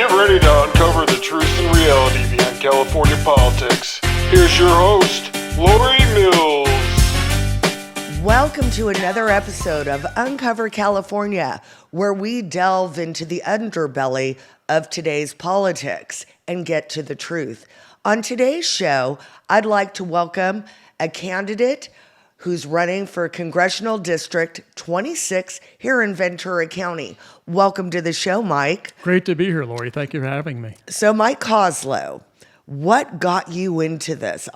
Get ready to uncover the truth and reality behind California politics. Here's your host, Lori Mills. Welcome to another episode of Uncover California, where we delve into the underbelly of today's politics and get to the truth. On today's show, I'd like to welcome a candidate who's running for Congressional District 26 here in Ventura County. Welcome to the show, Mike. Great to be here, Lori. Thank you for having me. So, Mike Koslow, what got you into this?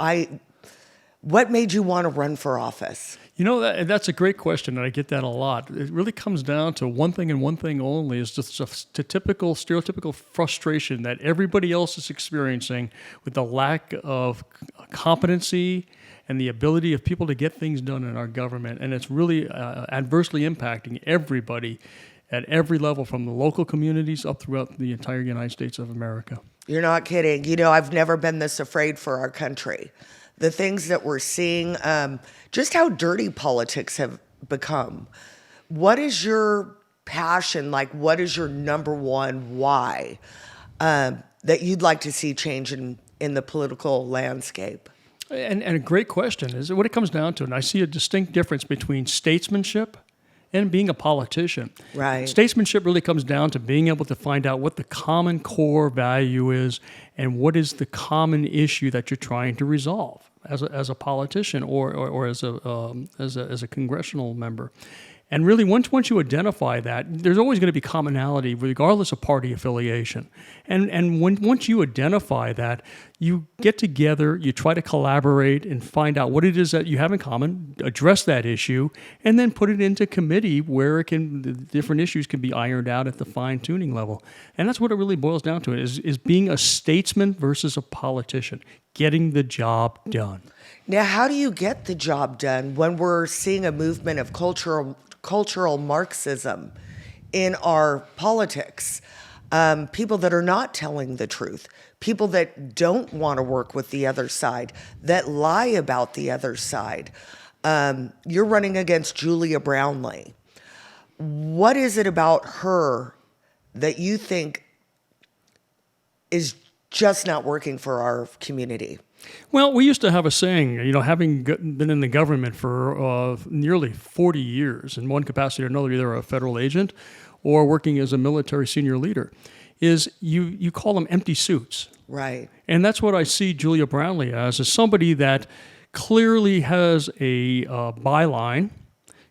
What made you want to run for office? You know, that's a great question, and I get that a lot. It really comes down to one thing and one thing only, is just a typical, stereotypical frustration that everybody else is experiencing with the lack of competency and the ability of people to get things done in our government. And it's really adversely impacting everybody at every level, from the local communities up throughout the entire United States of America. You're not kidding. You know, I've never been this afraid for our country. The things that we're seeing, just how dirty politics have become. What is your passion? Like, what is your number one why that you'd like to see change in the political landscape? And a great question is what it comes down to. And I see a distinct difference between statesmanship and being a politician. Right. Statesmanship really comes down to being able to find out what the common core value is and what is the common issue that you're trying to resolve as a politician or as a congressional member. And really, once you identify that, there's always going to be commonality regardless of party affiliation. And once you identify that, you get together, you try to collaborate and find out what it is that you have in common, address that issue, and then put it into committee where the different issues can be ironed out at the fine-tuning level. And that's what it really boils down to, is being a statesman versus a politician, getting the job done. Now, how do you get the job done when we're seeing a movement of cultural Marxism in our politics? People that are not telling the truth, people that don't want to work with the other side, that lie about the other side. You're running against Julia Brownley. What is it about her that you think is just not working for our community? Well, we used to have a saying, you know, having been in the government for nearly 40 years in one capacity or another, either a federal agent or working as a military senior leader, is you call them empty suits. Right. And that's what I see Julia Brownley as somebody that clearly has a byline,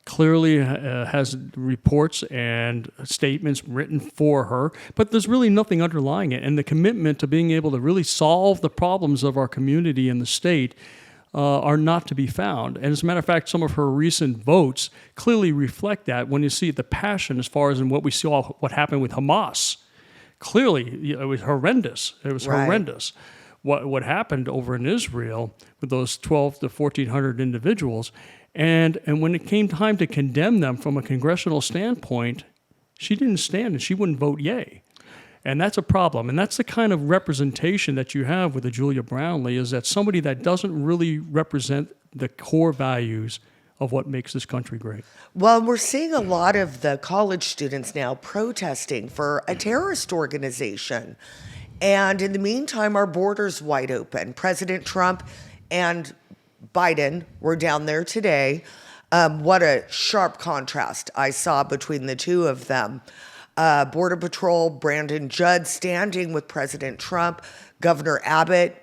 clearly has reports and statements written for her, but there's really nothing underlying it. And the commitment to being able to really solve the problems of our community and the state are not to be found. And as a matter of fact, some of her recent votes clearly reflect that when you see the passion as far as in what we saw, what happened with Hamas. Clearly, it was horrendous. It was right. horrendous. What happened over in Israel with those 12 to 1,400 individuals. And when it came time to condemn them from a congressional standpoint, she didn't stand and she wouldn't vote yay. And that's a problem. And that's the kind of representation that you have with the Julia Brownley, is that somebody that doesn't really represent the core values of what makes this country great. Well, we're seeing a lot of the college students now protesting for a terrorist organization. And in the meantime, our border's wide open. President Trump and Biden were down there today. What a sharp contrast I saw between the two of them. Border Patrol, Brandon Judd standing with President Trump, Governor Abbott,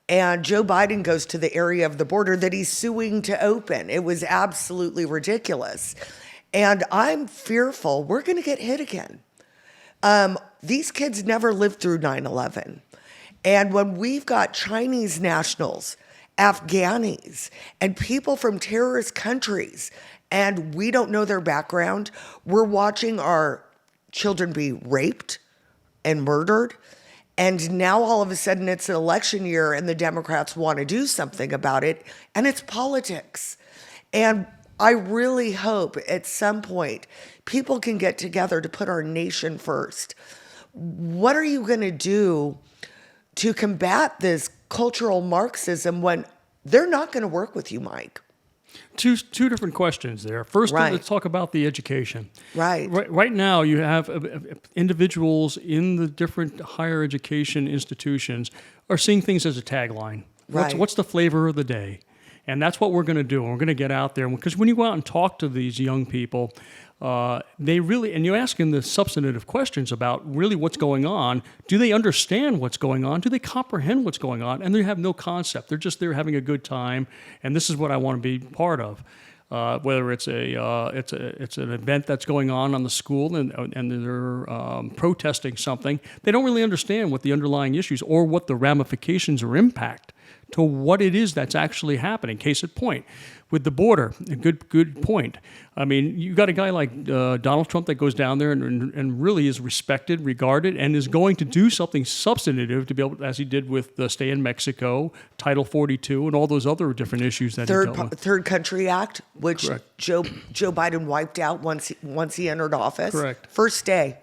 and Joe Biden goes to the area of the border that he's suing to open. It was absolutely ridiculous. And I'm fearful we're going to get hit again. These kids never lived through 9/11. And when we've got Chinese nationals, Afghanis, and people from terrorist countries, and we don't know their background, we're watching our children be raped and murdered. And now all of a sudden it's an election year and the Democrats want to do something about it, and it's politics. And I really hope at some point people can get together to put our nation first. What are you going to do to combat this cultural Marxism when they're not going to work with you, Mike? Two different questions there. First, Right. let's talk about the education. Right. Right now, you have individuals in the different higher education institutions are seeing things as a tagline. Right. What's the flavor of the day? And that's what we're going to do. We're going to get out there. Because when you go out and talk to these young people, they really, and you ask them the substantive questions about really what's going on. Do they understand what's going on? Do they comprehend what's going on? And they have no concept. They're just there having a good time. And this is what I want to be part of. Whether it's an event that's going on the school and they're protesting something, they don't really understand what the underlying issues or what the ramifications or impact to what it is that's actually happening. Case in point, with the border, a good point. I mean, you got a guy like Donald Trump that goes down there and really is respected, regarded, and is going to do something substantive to be able, as he did with the Stay in Mexico, Title 42, and all those other different issues that he dealt with. Third Country Act, which Correct. Joe Biden wiped out once he entered office. Correct. First day.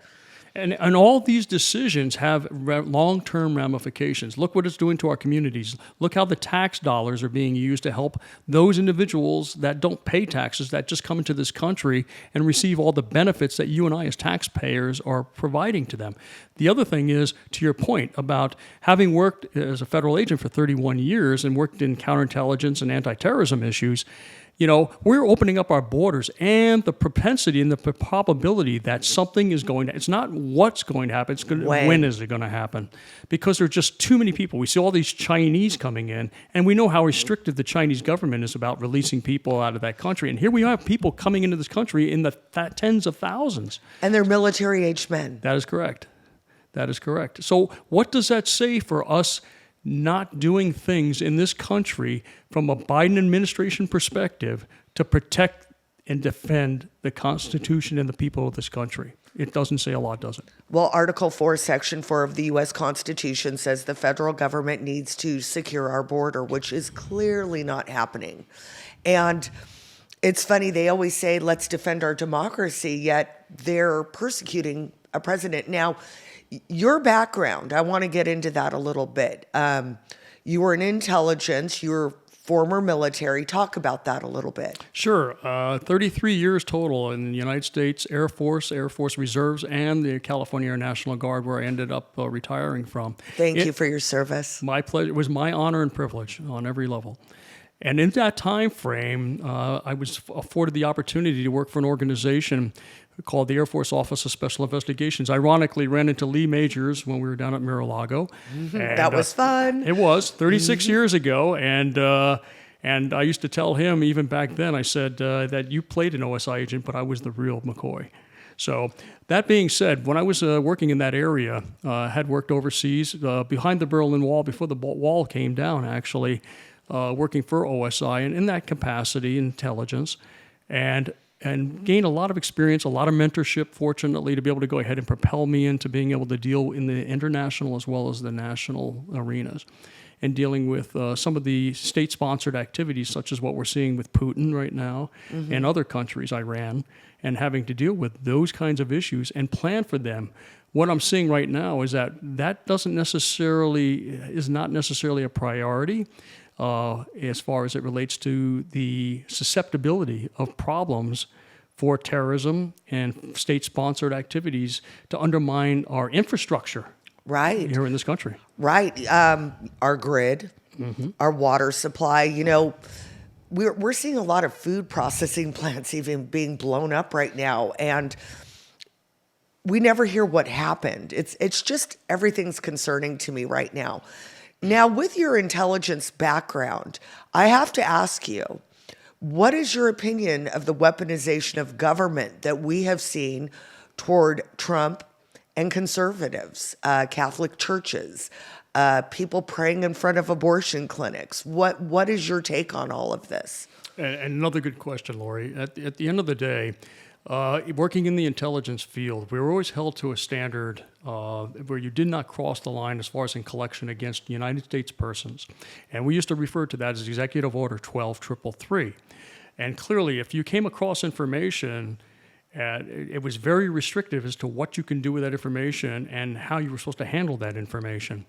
And all these decisions have long-term ramifications. Look what it's doing to our communities. Look how the tax dollars are being used to help those individuals that don't pay taxes, that just come into this country and receive all the benefits that you and I as taxpayers are providing to them. The other thing is, to your point about having worked as a federal agent for 31 years and worked in counterintelligence and anti-terrorism issues, you know, we're opening up our borders, and the propensity and the probability that something is going to, it's not what's going to happen, it's going to, when is it going to happen? Because there are just too many people. We see all these Chinese coming in, and we know how restrictive the Chinese government is about releasing people out of that country. And here we have people coming into this country in the tens of thousands. And they're military-aged men. That is correct. That is correct. So what does that say for us not doing things in this country from a Biden administration perspective to protect and defend the Constitution and the people of this country? It doesn't say a lot, does it? Well, Article 4, Section 4 of the U.S. Constitution says the federal government needs to secure our border, which is clearly not happening. And it's funny, they always say, let's defend our democracy, yet they're persecuting a president. Now, your background, I want to get into that a little bit. You were in intelligence, you were former military. Talk about that a little bit. Sure. 33 years total in the United States Air Force Reserves, and the California Air National Guard, where I ended up retiring from. Thank you for your service. My pleasure. It was my honor and privilege on every level. And in that time frame, I was afforded the opportunity to work for an organization called the Air Force Office of Special Investigations. Ironically, ran into Lee Majors when we were down at Mar-a-Lago. Mm-hmm. That was fun. It was 36 years ago, and I used to tell him even back then. I said that you played an OSI agent, but I was the real McCoy. So that being said, when I was working in that area, had worked overseas behind the Berlin Wall before the wall came down, actually. Working for OSI, and in that capacity, intelligence, and gained a lot of experience, a lot of mentorship, fortunately, to be able to go ahead and propel me into being able to deal in the international as well as the national arenas, and dealing with some of the state-sponsored activities, such as what we're seeing with Putin right now, and other countries, Iran, and having to deal with those kinds of issues and plan for them. What I'm seeing right now is that is not necessarily a priority. As far as it relates to the susceptibility of problems for terrorism and state-sponsored activities to undermine our infrastructure Right. here in this country. Right. Our grid, our water supply, you know, we're seeing a lot of food processing plants even being blown up right now, and we never hear what happened. It's just everything's concerning to me right now. Now, with your intelligence background, I have to ask you, what is your opinion of the weaponization of government that we have seen toward Trump and conservatives, Catholic churches, people praying in front of abortion clinics? What is your take on all of this? And another good question, Lori. At the end of the day, working in the intelligence field, we were always held to a standard where you did not cross the line as far as in collection against United States persons. And we used to refer to that as Executive Order 12333. And clearly, if you came across information, it was very restrictive as to what you can do with that information and how you were supposed to handle that information.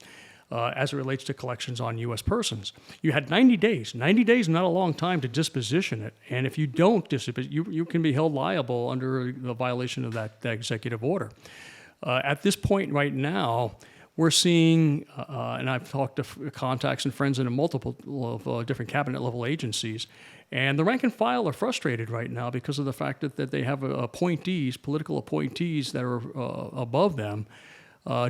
as it relates to collections on U.S. persons. You had 90 days. 90 days is not a long time to disposition it. And if you don't disposition, you can be held liable under the violation of that executive order. At this point right now, we're seeing, and I've talked to contacts and friends in multiple of different cabinet level agencies, and the rank and file are frustrated right now because of the fact that they have appointees, political appointees that are above them,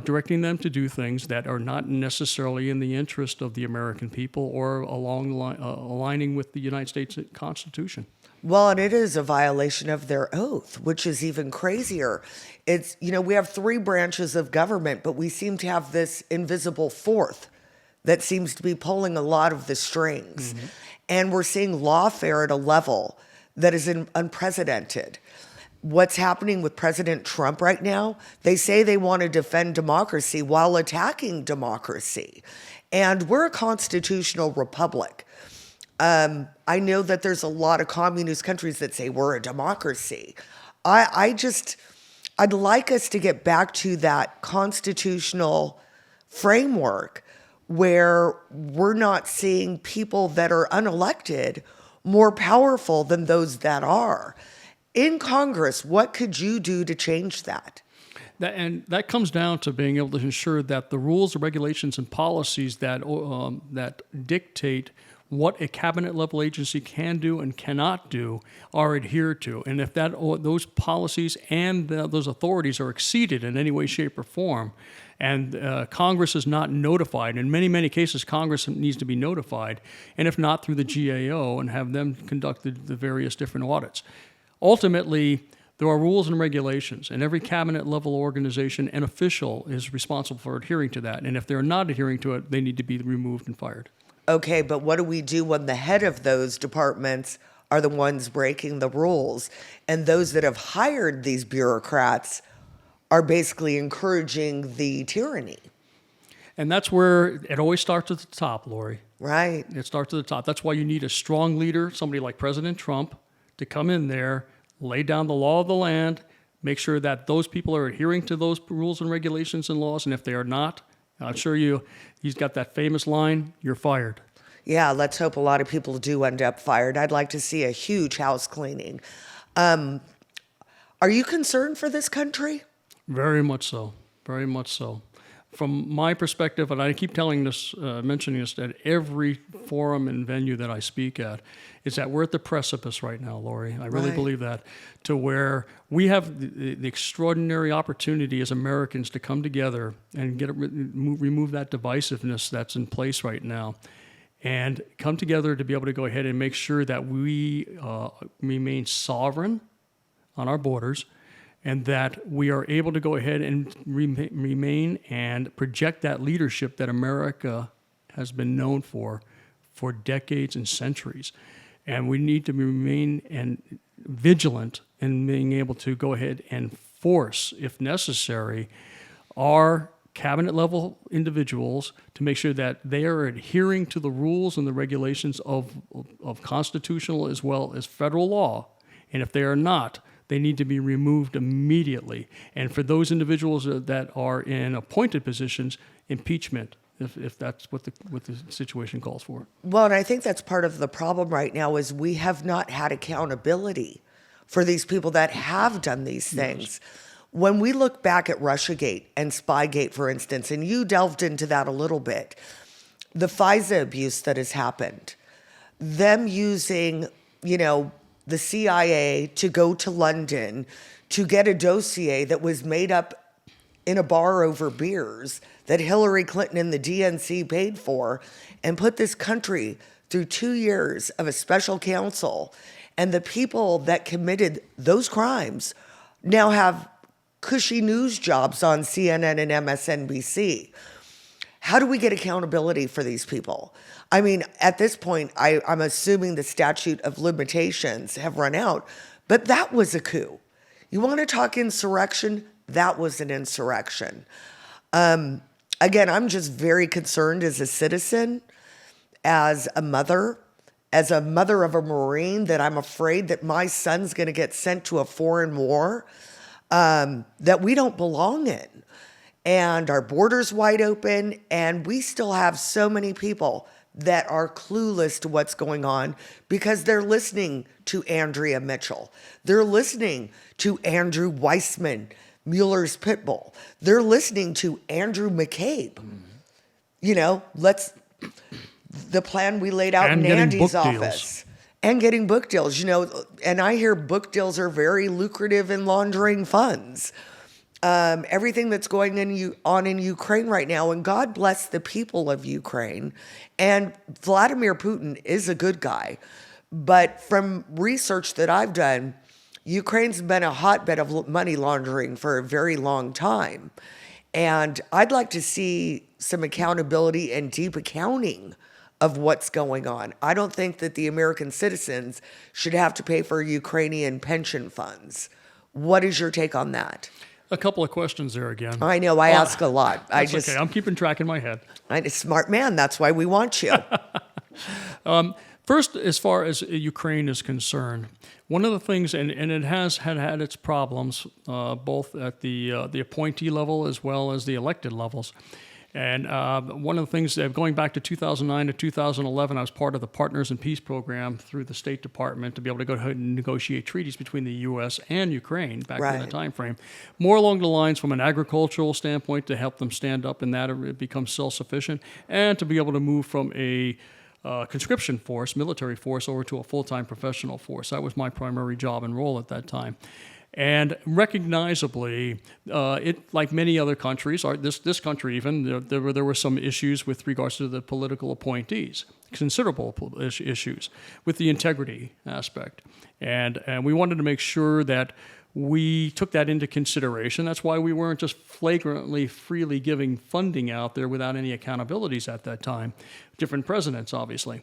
directing them to do things that are not necessarily in the interest of the American people or aligning with the United States Constitution. Well, and it is a violation of their oath, which is even crazier. It's, we have three branches of government, but we seem to have this invisible fourth that seems to be pulling a lot of the strings. Mm-hmm. And we're seeing lawfare at a level that is unprecedented. What's happening with President Trump right now, they say they want to defend democracy while attacking democracy. And we're a constitutional republic. I know that there's a lot of communist countries that say we're a democracy. I'd like us to get back to that constitutional framework where we're not seeing people that are unelected more powerful than those that are. In Congress, what could you do to change that? And that comes down to being able to ensure that the rules, regulations, and policies that dictate what a cabinet level agency can do and cannot do are adhered to. And if those policies and those authorities are exceeded in any way, shape, or form, and Congress is not notified, in many, many cases, Congress needs to be notified, and if not, through the GAO, and have them conduct the various different audits. Ultimately, there are rules and regulations, and every cabinet level organization and official is responsible for adhering to that. And if they're not adhering to it, they need to be removed and fired. Okay, but what do we do when the head of those departments are the ones breaking the rules, and those that have hired these bureaucrats are basically encouraging the tyranny? And that's where it always starts at the top, Lori. Right. It starts at the top. That's why you need a strong leader, somebody like President Trump, to come in there, lay down the law of the land, make sure that those people are adhering to those rules and regulations and laws, and if they are not, I'm sure he's got that famous line, you're fired. Yeah, let's hope a lot of people do end up fired. I'd like to see a huge house cleaning. Are you concerned for this country? Very much so. Very much so. From my perspective, and I keep mentioning this at every forum and venue that I speak at, is that we're at the precipice right now, Lori. I really believe that, to where we have the extraordinary opportunity as Americans to come together and remove that divisiveness that's in place right now, and come together to be able to go ahead and make sure that we remain sovereign on our borders, and that we are able to go ahead and remain and project that leadership that America has been known for decades and centuries. And we need to remain vigilant in being able to go ahead and force, if necessary, our cabinet level individuals to make sure that they are adhering to the rules and the regulations of constitutional as well as federal law. And if they are not, they need to be removed immediately. And for those individuals that are in appointed positions, impeachment, if that's what the situation calls for. Well, and I think that's part of the problem right now is we have not had accountability for these people that have done these things. Yes. When we look back at Russiagate and Spygate, for instance, and you delved into that a little bit, the FISA abuse that has happened, them using, the CIA to go to London to get a dossier that was made up in a bar over beers that Hillary Clinton and the DNC paid for, and put this country through 2 years of a special counsel. And the people that committed those crimes now have cushy news jobs on CNN and MSNBC. How do we get accountability for these people? I mean, at this point, I'm assuming the statute of limitations have run out, but that was a coup. You want to talk insurrection? That was an insurrection. Again, I'm just very concerned as a citizen, as a mother of a Marine, that I'm afraid that my son's going to get sent to a foreign war that we don't belong in. and our borders wide open, and we still have so many people that are clueless to what's going on because they're listening to Andrea Mitchell. They're listening to Andrew Weissman, Mueller's Pitbull. They're listening to Andrew McCabe. You know, the plan we laid out And in getting Andy's book office. And getting book deals, you know, and I hear book deals are very lucrative in laundering funds. Everything that's going on in Ukraine right now, and God bless the people of Ukraine. And Vladimir Putin is a good guy. But from research that I've done, Ukraine's been a hotbed of money laundering for a very long time. And I'd like to see some accountability and deep accounting of what's going on. I don't think that the American citizens should have to pay for Ukrainian pension funds. What is your take on that? A couple of questions there again. I know, I ask a lot. Okay, I'm keeping track in my head. I'm a smart man. That's why we want you. First, as far as Ukraine is concerned, one of the things, and it has had its problems, both at the appointee level as well as the elected levels. And one of the things, going back to 2009 to 2011, I was part of the Partners in Peace program through the State Department to be able to go ahead and negotiate treaties between the U.S. and Ukraine back in that time frame. More along the lines from an agricultural standpoint to help them stand up in that it becomes self-sufficient, and to be able to move from a conscription force, military force, over to a full-time professional force. That was my primary job and role at that time. And recognizably, it, like many other countries, this country even, there were some issues with regards to the political appointees, considerable issues with the integrity aspect. And we wanted to make sure that we took that into consideration. That's why we weren't just flagrantly, freely giving funding out there without any accountabilities at that time. Different presidents, obviously.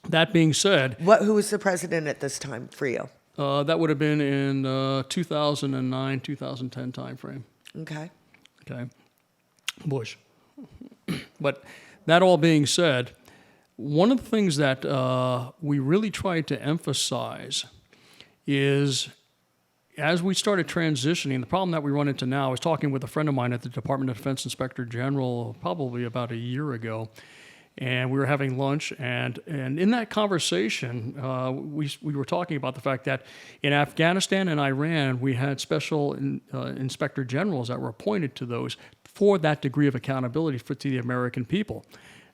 That being said... Who was the president at this time for you? That would have been in 2009, 2010 timeframe. Okay. Bush. But that all being said, one of the things that we really tried to emphasize is, as we started transitioning, the problem that we run into now, I was talking with a friend of mine at the Department of Defense Inspector General probably about a year ago, and we were having lunch, and in that conversation, we were talking about the fact that in Afghanistan and Iran, we had special inspector generals that were appointed to those for that degree of accountability to the American people.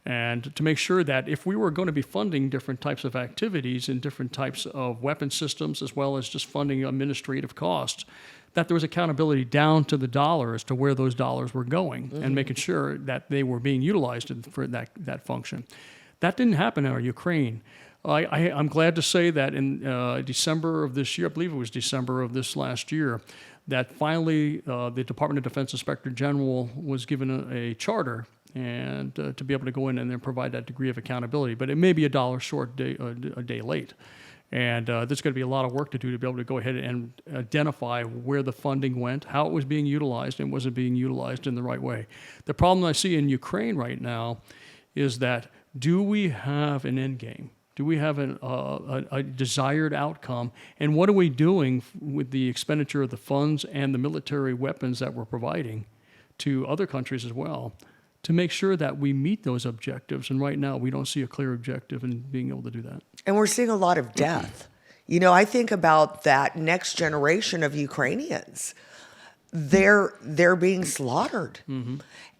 And to make sure that if we were going to be funding different types of activities and different types of weapon systems, as well as just funding administrative costs, that there was accountability down to the dollar as to where those dollars were going, and making sure that they were being utilized for that function. That didn't happen in Ukraine. I'm glad to say that in December of this year, I believe it was December of this last year, that finally the Department of Defense Inspector General was given a charter and to be able to go in and then provide that degree of accountability. But it may be a dollar short, a day late. And there's going to be a lot of work to do to be able to go ahead and identify where the funding went, how it was being utilized, and was it being utilized in the right way. The problem I see in Ukraine right now is that, do we have an end game? Do we have a desired outcome? And what are we doing with the expenditure of the funds and the military weapons that we're providing to other countries as well, to make sure that we meet those objectives? And right now, we don't see a clear objective in being able to do that. And we're seeing a lot of death. You know, I think about that next generation of Ukrainians. They're being slaughtered.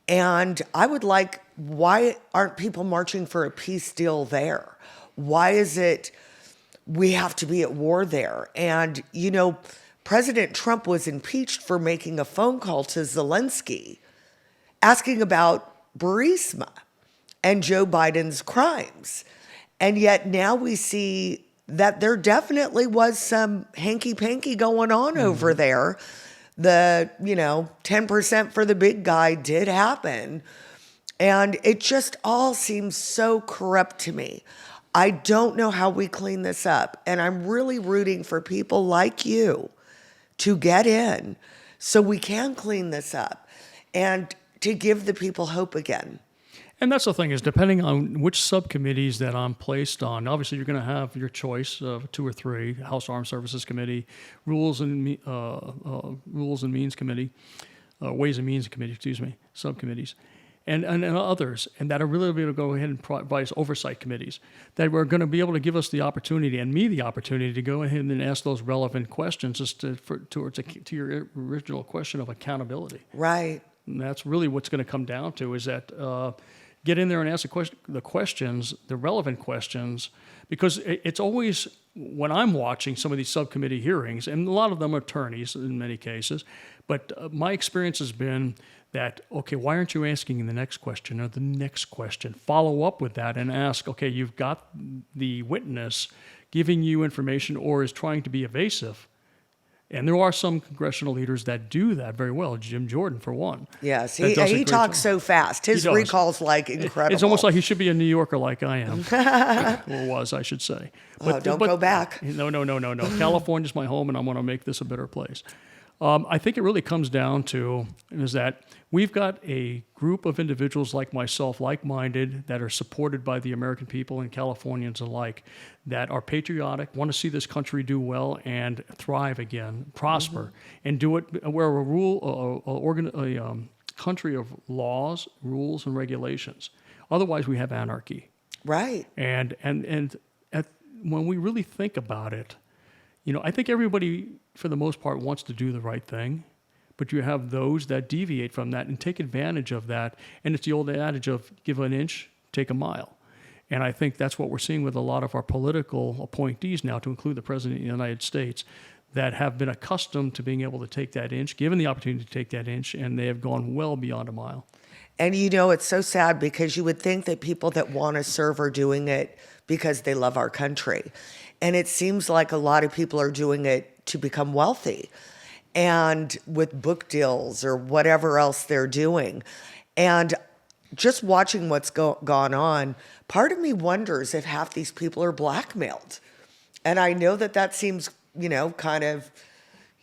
And I would like, why aren't people marching for a peace deal there? Why is it we have to be at war there? And, you know, President Trump was impeached for making a phone call to Zelensky asking about Burisma and Joe Biden's crimes. And yet now we see that there definitely was some hanky-panky going on over there. The, 10% for the big guy did happen. And it just all seems so corrupt to me. I don't know how we clean this up. And I'm really rooting for people like you to get in so we can clean this up and to give the people hope again. And that's the thing, is depending on which subcommittees that I'm placed on, obviously you're going to have your choice of 2 or 3, House Armed Services Committee, Rules and Means Committee. Ways and Means Committee, subcommittees, and others, and that are really able to go ahead and provide oversight committees that were going to be able to give us the opportunity and me the opportunity to go ahead and ask those relevant questions as to your original question of accountability. Right. And that's really what's going to come down to is that get in there and ask the questions, the relevant questions, because it's always, when I'm watching some of these subcommittee hearings, and a lot of them are attorneys in many cases, but my experience has been that, okay, why aren't you asking the next question or the next question? Follow up with that and ask, okay, you've got the witness giving you information or is trying to be evasive. And there are some congressional leaders that do that very well. Jim Jordan, for one. Yes, he talks so fast. His recall's like incredible. It's almost like he should be a New Yorker like I am, or was, I should say. But, don't go back. No. California's my home, and I want to make this a better place. I think it really comes down to is that we've got a group of individuals like myself, like-minded, that are supported by the American people and Californians alike, that are patriotic, want to see this country do well and thrive again, prosper, and do it where a country of laws, rules, and regulations. Otherwise, we have anarchy. Right. And when we really think about it, I think everybody, for the most part, wants to do the right thing, but you have those that deviate from that and take advantage of that. And it's the old adage of give an inch, take a mile. And I think that's what we're seeing with a lot of our political appointees now, to include the President of the United States, that have been accustomed to being able to take that inch, given the opportunity to take that inch, and they have gone well beyond a mile. And it's so sad because you would think that people that want to serve are doing it because they love our country. And it seems like a lot of people are doing it to become wealthy and with book deals or whatever else they're doing. And just watching what's gone on, part of me wonders if half these people are blackmailed. And I know that seems, kind of,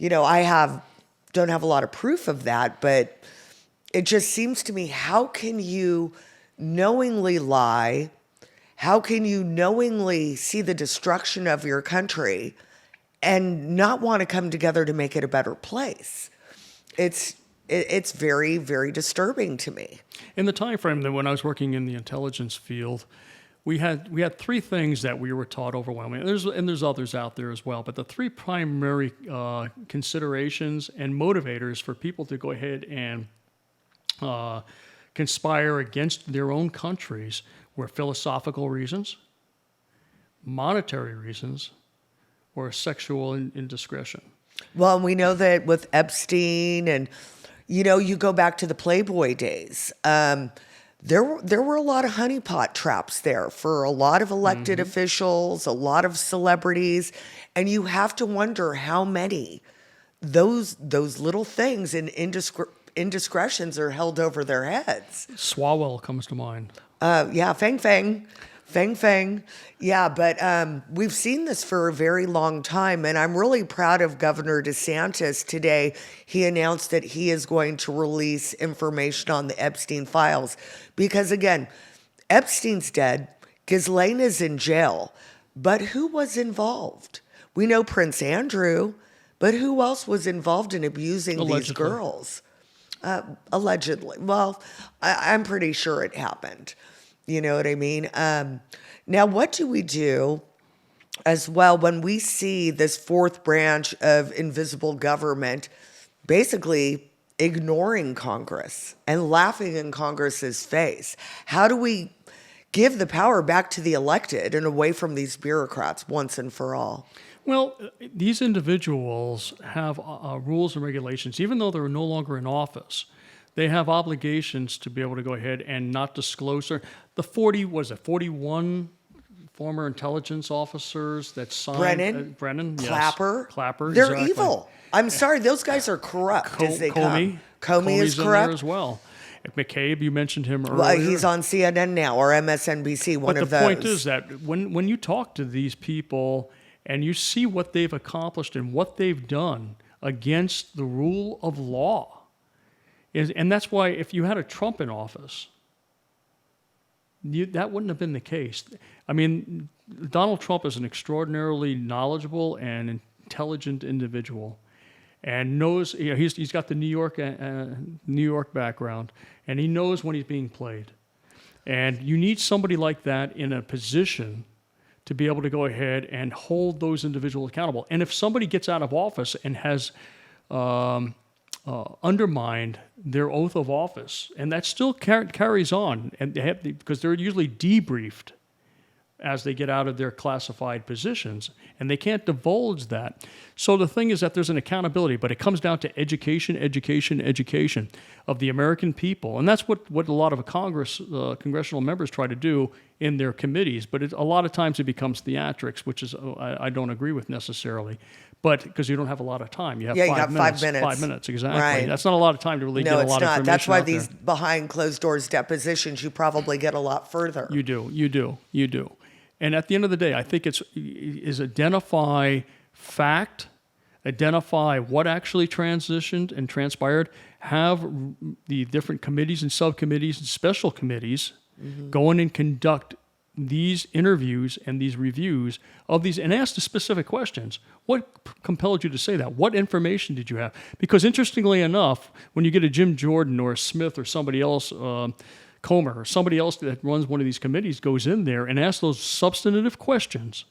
I don't have a lot of proof of that, but it just seems to me, how can you knowingly lie? How can you knowingly see the destruction of your country and not want to come together to make it a better place? It's very, very disturbing to me. In the time frame that when I was working in the intelligence field, we had three things that we were taught overwhelmingly. There's others out there as well, but the three primary considerations and motivators for people to go ahead and conspire against their own countries were philosophical reasons, monetary reasons, or sexual indiscretion. Well, and we know that with Epstein and, you go back to the Playboy days, there were a lot of honeypot traps there for a lot of elected officials, a lot of celebrities, and you have to wonder how many those little things and indiscretions are held over their heads. Swalwell comes to mind. Yeah, Feng. Yeah, but we've seen this for a very long time, and I'm really proud of Governor DeSantis today. He announced that he is going to release information on the Epstein files because, again, Epstein's dead, Ghislaine is in jail, but who was involved? We know Prince Andrew, but who else was involved in abusing these girls? Allegedly. Well, I'm pretty sure it happened. You know what I mean? Now, what do we do as well when we see this fourth branch of invisible government basically ignoring Congress and laughing in Congress's face? How do we give the power back to the elected and away from these bureaucrats once and for all? Well, these individuals have rules and regulations, even though they're no longer in office. They have obligations to be able to go ahead and not disclose. The 41 former intelligence officers that signed. Brennan, yes. Clapper. They're exactly. evil. I'm sorry, those guys are corrupt as they come. Comey Comey's is in corrupt there as well. McCabe, you mentioned him earlier. Well, he's on CNN now or MSNBC, one of those. But the point is that when you talk to these people and you see what they've accomplished and what they've done against the rule of law, and that's why if you had a Trump in office, that wouldn't have been the case. I mean, Donald Trump is an extraordinarily knowledgeable and intelligent individual. and knows, he's got the New York background, and he knows when he's being played. And you need somebody like that in a position to be able to go ahead and hold those individuals accountable. And if somebody gets out of office and has undermined their oath of office, and that still carries on, and they have because they're usually debriefed as they get out of their classified positions, and they can't divulge that. So the thing is that there's an accountability, but it comes down to education of the American people, and that's what a lot of congressional members try to do in their committees. But a lot of times it becomes theatrics, which is I don't agree with necessarily. But because you don't have a lot of time, you have 5 minutes. 5 minutes. 5 minutes, exactly. Right. That's not a lot of time to really get a lot of information. No, it's not. That's why out these there. behind closed doors depositions, you probably get a lot further. You do. And at the end of the day, I think is identify fact, identify what actually transitioned and transpired, have the different committees and subcommittees and special committees go in and conduct these interviews and these reviews of these and ask the specific questions. What compelled you to say that? What information did you have? Because interestingly enough, when you get a Jim Jordan or a Smith or somebody else, Comer or somebody else that runs one of these committees goes in there and asks those substantive questions,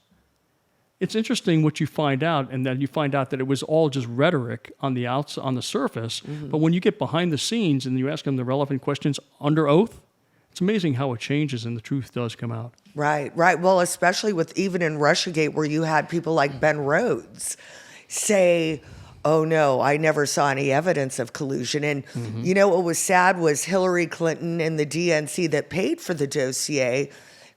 it's interesting what you find out, and then you find out that it was all just rhetoric on the surface. But when you get behind the scenes and you ask them the relevant questions under oath, it's amazing how it changes and the truth does come out. Right. Well, especially with even in Russiagate, where you had people like Ben Rhodes say, oh no, I never saw any evidence of collusion. And you know what was sad was Hillary Clinton and the DNC that paid for the dossier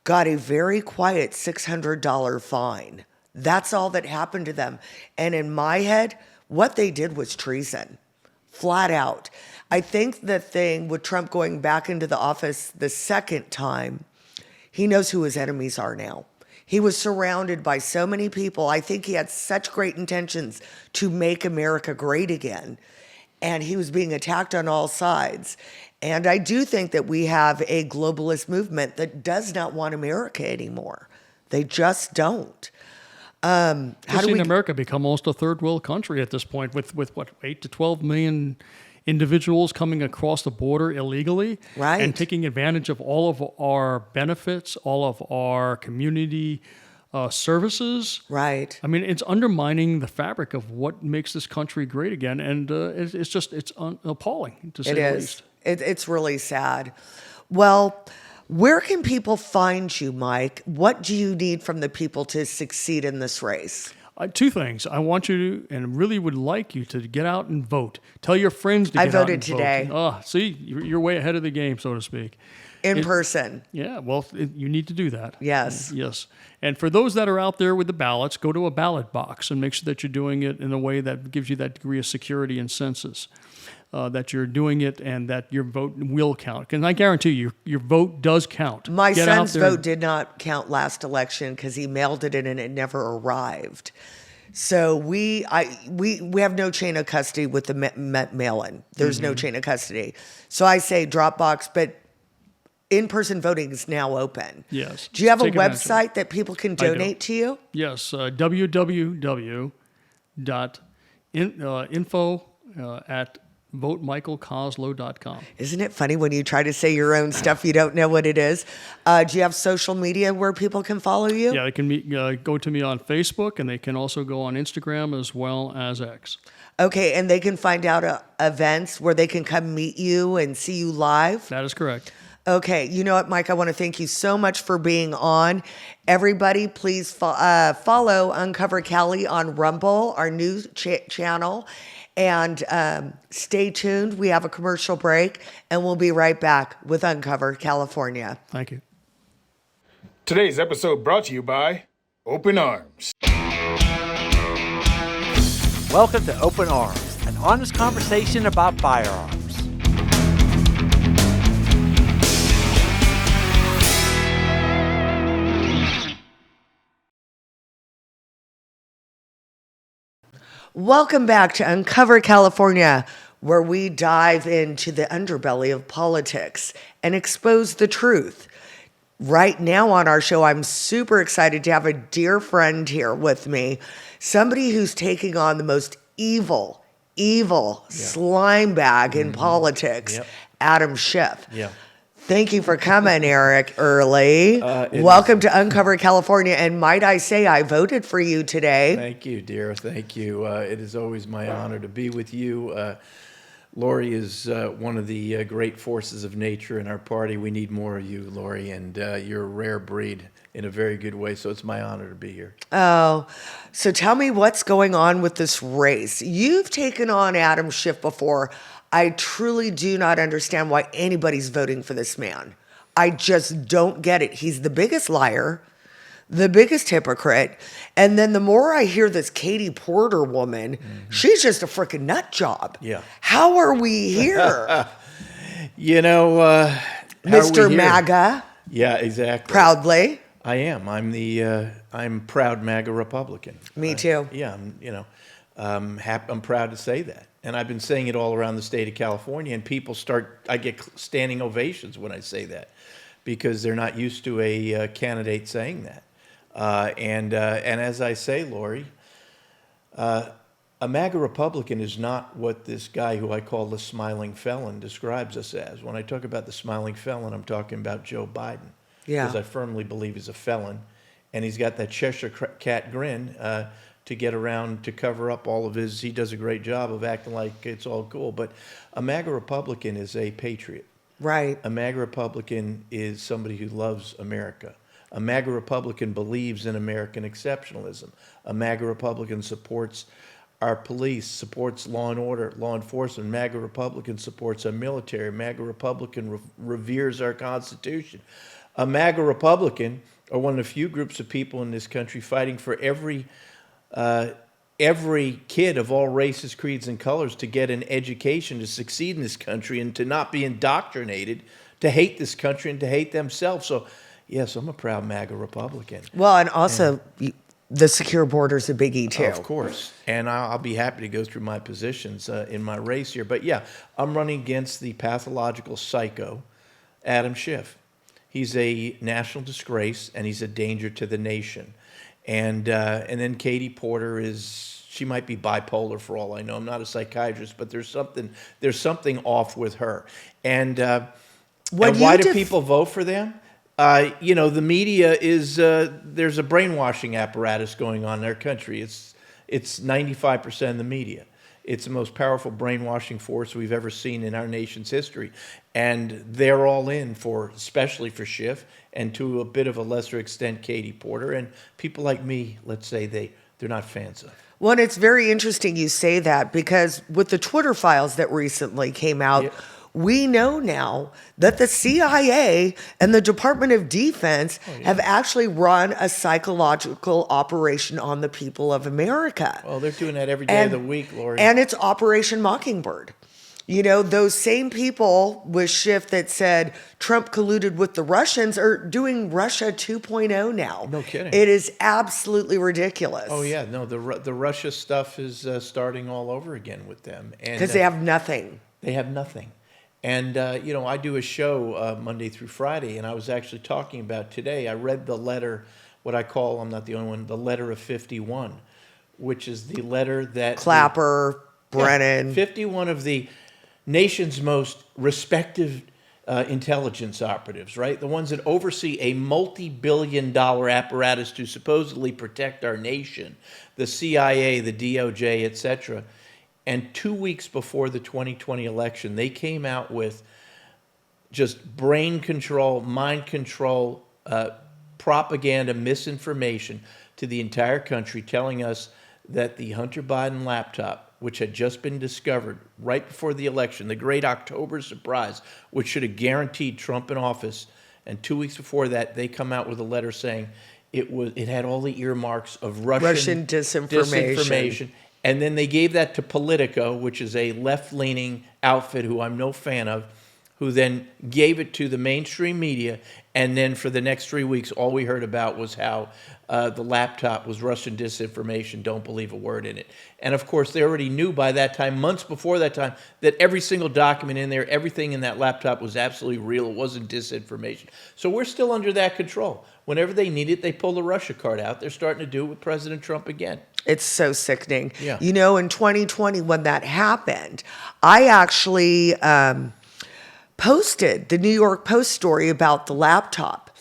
got a very quiet $600 fine. That's all that happened to them. And in my head, what they did was treason, flat out. I think the thing with Trump going back into the office the second time, he knows who his enemies are now. He was surrounded by so many people. I think he had such great intentions to make America great again. And he was being attacked on all sides. And I do think that we have a globalist movement that does not want America anymore. They just don't. We've seen America become almost a third world country at this point with what, 8 to 12 million individuals coming across the border illegally, right, and taking advantage of all of our benefits, all of our community services. Right. I mean, it's undermining the fabric of what makes this country great again, and it's appalling, to say the least. It's really sad. Well, where can people find you, Mike? What do you need from the people to succeed in this race? Two things. I want you to, and really would like you to get out and vote. Tell your friends to get out and vote. I voted today. Oh, see, you're way ahead of the game, so to speak. In person. Yeah, well, you need to do that. Yes. Yes. And for those that are out there with the ballots, go to a ballot box and make sure that you're doing it in a way that gives you that degree of security and census. That you're doing it and that your vote will count. And I guarantee you, your vote does count. My son's vote did not count last election because he mailed it in and it never arrived. So we have no chain of custody with the mail-in. There's no chain of custody. So I say Dropbox, but in-person voting is now open. Yes. Do you have a website that people can donate to you? Yes, www.info at votemichaelkoslow.com. Isn't it funny when you try to say your own stuff, you don't know what it is? Do you have social media where people can follow you? Yeah, they can go to me on Facebook, and they can also go on Instagram as well as X. Okay, and they can find out events where they can come meet you and see you live? That is correct. Okay, you know what, Mike? I want to thank you so much for being on. Everybody, please follow Uncover Cali on Rumble, our new channel. And stay tuned. We have a commercial break, and we'll be right back with Uncover California. Thank you. Today's episode brought to you by Open Arms. Welcome to Open Arms, an honest conversation about firearms. Welcome back to Uncover California, where we dive into the underbelly of politics and expose the truth. Right now on our show, I'm super excited to have a dear friend here with me, somebody who's taking on the most evil evil slime bag in politics, Yep. Adam Schiff. Yeah. Thank you for coming, Eric Early. Welcome to Uncover California. And might I say, I voted for you today. Thank you, dear. Thank you. It is always my honor to be with you. Lori is one of the great forces of nature in our party. We need more of you, Lori, and you're a rare breed in a very good way, so it's my honor to be here. Oh, so tell me what's going on with this race. You've taken on Adam Schiff before. I truly do not understand why anybody's voting for this man. I just don't get it. He's the biggest liar, the biggest hypocrite. And then the more I hear this Katie Porter woman, she's just a freaking nut job. Yeah. How are we here? You know, how Mr. are we here? MAGA, Yeah, exactly. proudly. I am. I'm proud MAGA Republican. Me too. Yeah, I'm proud to say that. And I've been saying it all around the state of California, and I get standing ovations when I say that, because they're not used to a candidate saying that. And as I say, Lori, a MAGA Republican is not what this guy who I call the smiling felon describes us as. When I talk about the smiling felon, I'm talking about Joe Biden. Yeah. Because I firmly believe he's a felon, and he's got that Cheshire cat grin to get around to cover up all of his. He does a great job of acting like it's all cool. But a MAGA Republican is a patriot. Right. A MAGA Republican is somebody who loves America. A MAGA Republican believes in American exceptionalism. A MAGA Republican supports our police, supports law and order, law enforcement. MAGA Republican supports our military. MAGA Republican reveres our Constitution. A MAGA Republican are one of the few groups of people in this country fighting for every kid of all races, creeds, and colors to get an education, to succeed in this country, and to not be indoctrinated to hate this country and to hate themselves. So, yes, I'm a proud MAGA Republican. Well, and also the secure border's a biggie too. Of course. And I'll be happy to go through my positions in my race here. But yeah, I'm running against the pathological psycho, Adam Schiff. He's a national disgrace, and he's a danger to the nation. And then Katie Porter she might be bipolar for all I know. I'm not a psychiatrist, but there's something off with her. And why do people vote for them? The media is there's a brainwashing apparatus going on in our country. It's 95% of the media. It's the most powerful brainwashing force we've ever seen in our nation's history. And they're all in especially for Schiff, and to a bit of a lesser extent, Katie Porter. And people like me, let's say they're not fans of. Well, and it's very interesting you say that, because with the Twitter files that recently came out, we know now that the CIA and the Department of Defense have actually run a psychological operation on the people of America. Well, they're doing that every day of the week, Lori. And it's Operation Mockingbird. You know, those same people with Schiff that said Trump colluded with the Russians are doing Russia 2.0 now. No kidding. It is absolutely ridiculous. Oh, yeah. No, the Russia stuff is starting all over again with them. Because they have nothing. They have nothing. And, I do a show Monday through Friday, and I was actually talking about today. I read the letter, what I call, I'm not the only one, the letter of 51, which is the letter that... Clapper, Brennan. 51 of the nation's most respected intelligence operatives, right? The ones that oversee a multi-billion-dollar apparatus to supposedly protect our nation, the CIA, the DOJ, etc. And 2 weeks before the 2020 election, they came out with just brain control, mind control, propaganda, misinformation to the entire country, telling us that the Hunter Biden laptop, which had just been discovered right before the election, the great October surprise, which should have guaranteed Trump in office, and 2 weeks before that, they come out with a letter saying it had all the earmarks of Russian disinformation. And then they gave that to Politico, which is a left-leaning outfit who I'm no fan of, who then gave it to the mainstream media, and then for the next 3 weeks, all we heard about was how the laptop was Russian disinformation, don't believe a word in it. And of course, they already knew by that time, months before that time, that every single document in there, everything in that laptop was absolutely real. It wasn't disinformation. So we're still under that control. Whenever they need it, they pull the Russia card out. They're starting to do it with President Trump again. It's so sickening. Yeah. You know, in 2020, when that happened, I actually posted the New York Post story about the laptop,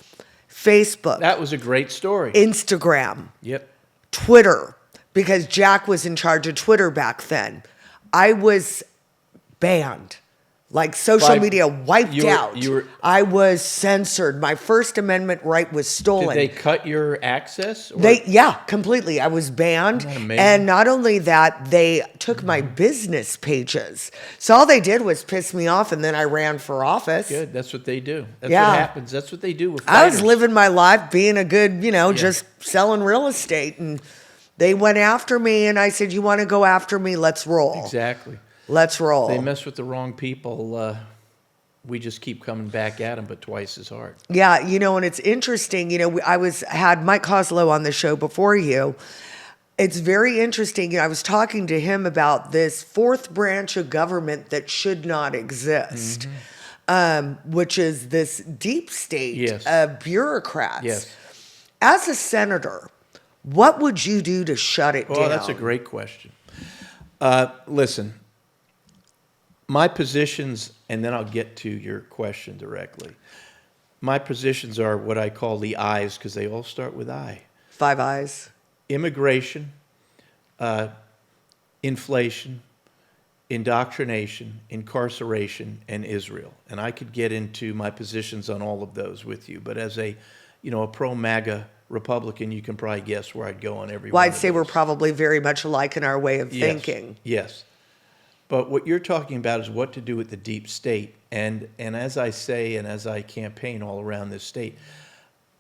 Facebook, That was a great story. Instagram, Yep. Twitter, because Jack was in charge of Twitter back then. I was banned. Like social media wiped out. I was censored. My First Amendment right was stolen. Did they cut your access? Or? Yeah, completely. I was banned. Isn't that amazing? And not only that, they took my business pages. So all they did was piss me off, and then I ran for office. Good. That's what they do. That's Yeah. what happens. That's what they do with I was fighters. living my life being a good, just selling real estate. And they went after me, and I said, you want to go after me? Let's roll. Exactly. Let's roll. They mess with the wrong people. We just keep coming back at them, but twice as hard. Yeah, and it's interesting. I had Mike Koslow on the show before you. It's very interesting. I was talking to him about this fourth branch of government that should not exist, which is this deep state Yes. of bureaucrats. Yes. As a senator, what would you do to shut it down? Well, that's a great question. Listen, my positions, and then I'll get to your question directly. My positions are what I call the I's, because they all start with I. 5 eyes. Immigration, inflation, indoctrination, incarceration, and Israel. And I could get into my positions on all of those with you, but as a pro-MAGA Republican, you can probably guess where I'd go on every Well, one I'd of say we're those. probably very much alike in our way of Yes. thinking. Yes. But what you're talking about is what to do with the deep state. And as I say, and as I campaign all around this state,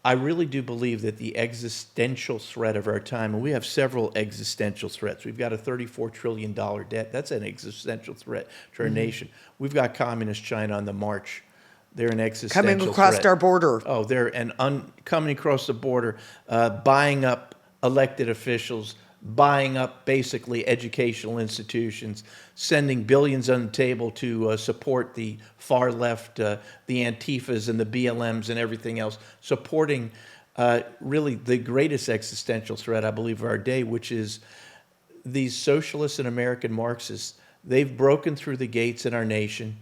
I really do believe that the existential threat of our time, and we have several existential threats. We've got a $34 trillion debt. That's an existential threat to our nation. We've got communist China on the march. They're an existential Coming across threat. our border. Oh, they're coming across the border, buying up elected officials, buying up basically educational institutions, sending billions on the table to support the far left, the Antifas and the BLMs and everything else, supporting really the greatest existential threat, I believe, of our day, which is these socialists and American Marxists. They've broken through the gates in our nation.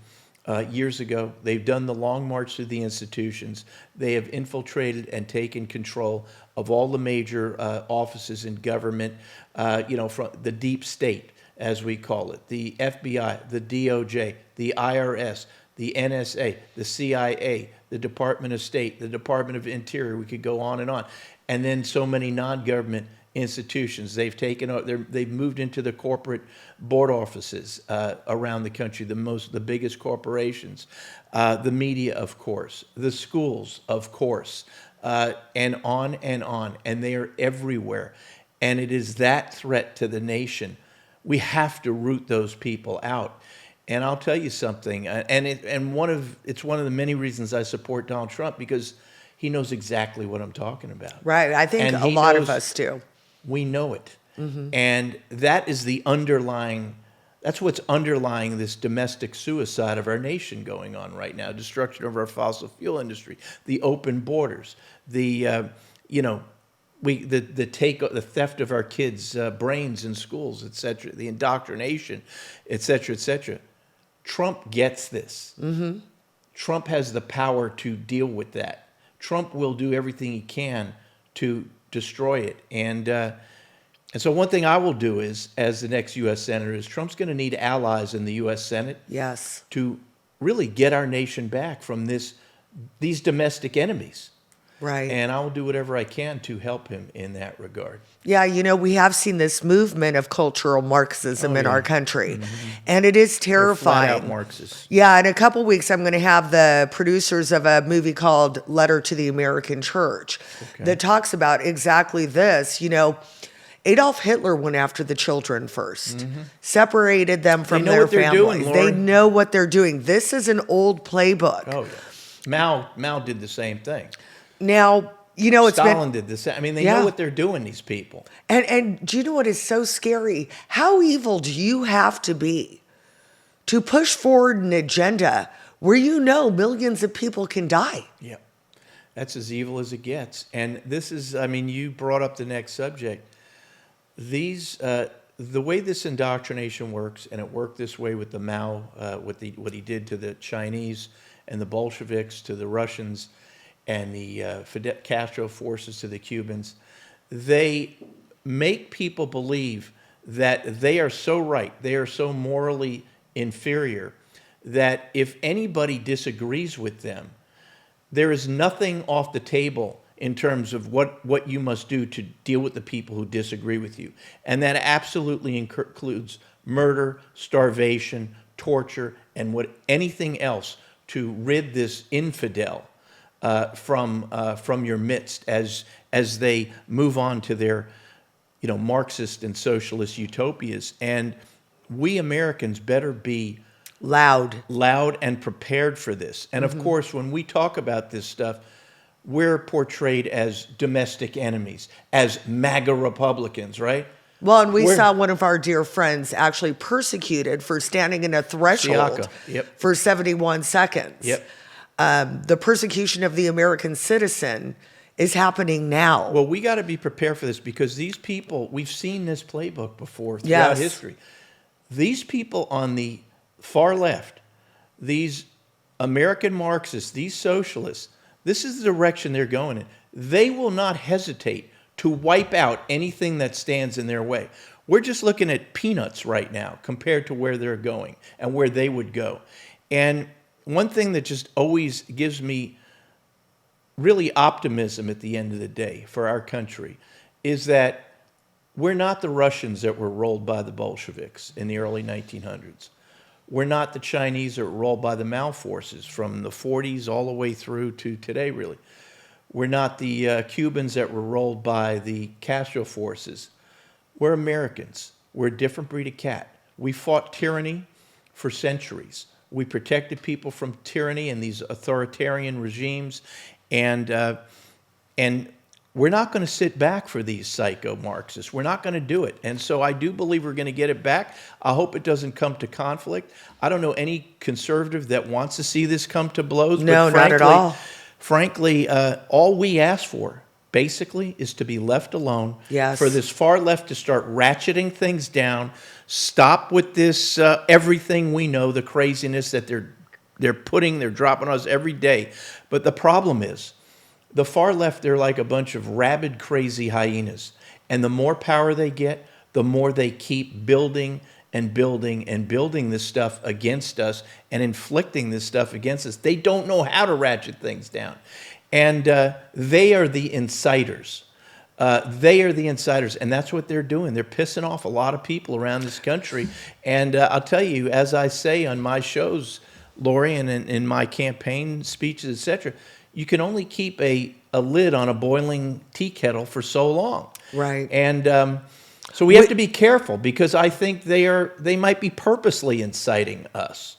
Years ago. They've done the long march through the institutions. They have infiltrated and taken control of all the major offices in government, from the deep state, as we call it, the FBI, the DOJ, the IRS, the NSA, the CIA, the Department of State, the Department of Interior. We could go on, and then so many non-government institutions. They've they've moved into the corporate board offices around the country, the biggest corporations, the media, of course, the schools, of course, and on, and they are everywhere. And it is that threat to the nation. We have to root those people out. And I'll tell you something, it's one of the many reasons I support Donald Trump, because he knows exactly what I'm talking about. Right. I think And a he lot knows- of us do. We know it. And that is that's what's underlying this domestic suicide of our nation going on right now, destruction of our fossil fuel industry, the open borders, the theft of our kids' brains in schools, et cetera, the indoctrination, et cetera, et cetera. Trump gets this. Trump has the power to deal with that. Trump will do everything he can to destroy it. And so one thing I will do is, as the next U.S. Senator, is Trump's going to need allies in the U.S. Senate Yes. to really get our nation back from these domestic enemies. Right. And I will do whatever I can to help him in that regard. Yeah, we have seen this movement of cultural Marxism in our country, and it is They're flat terrifying. out Marxists. Yeah, in a couple weeks, I'm going to have the producers of a movie called Letter to the American Church that talks about exactly this. Adolf Hitler went after the children 1st, separated them from know their what they're families. doing, They Lori. know what they're doing. This is an old playbook. Oh yeah. Mao did the same thing. Now, it's Stalin been, did the same. I mean, they Yeah. know what they're doing, these people. and do you know what is so scary? How evil do you have to be to push forward an agenda where millions of people can die? Yeah. That's as evil as it gets. And this is, I mean, you brought up the next subject. The way this indoctrination works, and it worked this way with the Mao, what he did to the Chinese and the Bolsheviks, to the Russians, and the Fidel Castro forces to the Cubans, they make people believe that they are so right, they are so morally inferior, that if anybody disagrees with them, there is nothing off the table in terms of what you must do to deal with the people who disagree with you. And that absolutely includes murder, starvation, torture, and anything else to rid this infidel from your midst as they move on to their Marxist and socialist utopias. And we Americans better be Loud and prepared for this. And of course, when we talk about this stuff, we're portrayed as domestic enemies, as MAGA Republicans, right? Well, and we saw one of our dear friends actually persecuted for standing in a threshold Siaka, yep. for 71 seconds. Yep. The persecution of the American citizen is happening now. Well, we got to be prepared for this, because these people, we've seen this playbook before throughout history. These people on the far left, these American Marxists, these socialists, this is the direction they're going in. They will not hesitate to wipe out anything that stands in their way. We're just looking at peanuts right now compared to where they're going and where they would go. And one thing that just always gives me really optimism at the end of the day for our country is that we're not the Russians that were rolled by the Bolsheviks in the early 1900s. We're not the Chinese that were rolled by the Mao forces from the 40s all the way through to today, really. We're not the Cubans that were rolled by the Castro forces. We're Americans. We're a different breed of cat. We fought tyranny for centuries. We protected people from tyranny and these authoritarian regimes, and we're not going to sit back for these psycho-Marxists. We're not going to do it. And so I do believe we're going to get it back. I hope it doesn't come to conflict. I don't know any conservative that wants to see this come to blows. No, but not at all. Frankly, all we ask for, basically, is to be left alone. Yes. For this far left to start ratcheting things down. Stop with this everything we know, the craziness that they're dropping on us every day. But the problem is, the far left, they're like a bunch of rabid, crazy hyenas. And the more power they get, the more they keep building and building and building this stuff against us and inflicting this stuff against us. They don't know how to ratchet things down. And they are the inciters. They are the insiders, and that's what they're doing. They're pissing off a lot of people around this country. And I'll tell you, as I say on my shows, Lori, and in my campaign speeches, etc., you can only keep a lid on a boiling tea kettle for so long. Right. And so we have to be careful, because I think they might be purposely inciting us,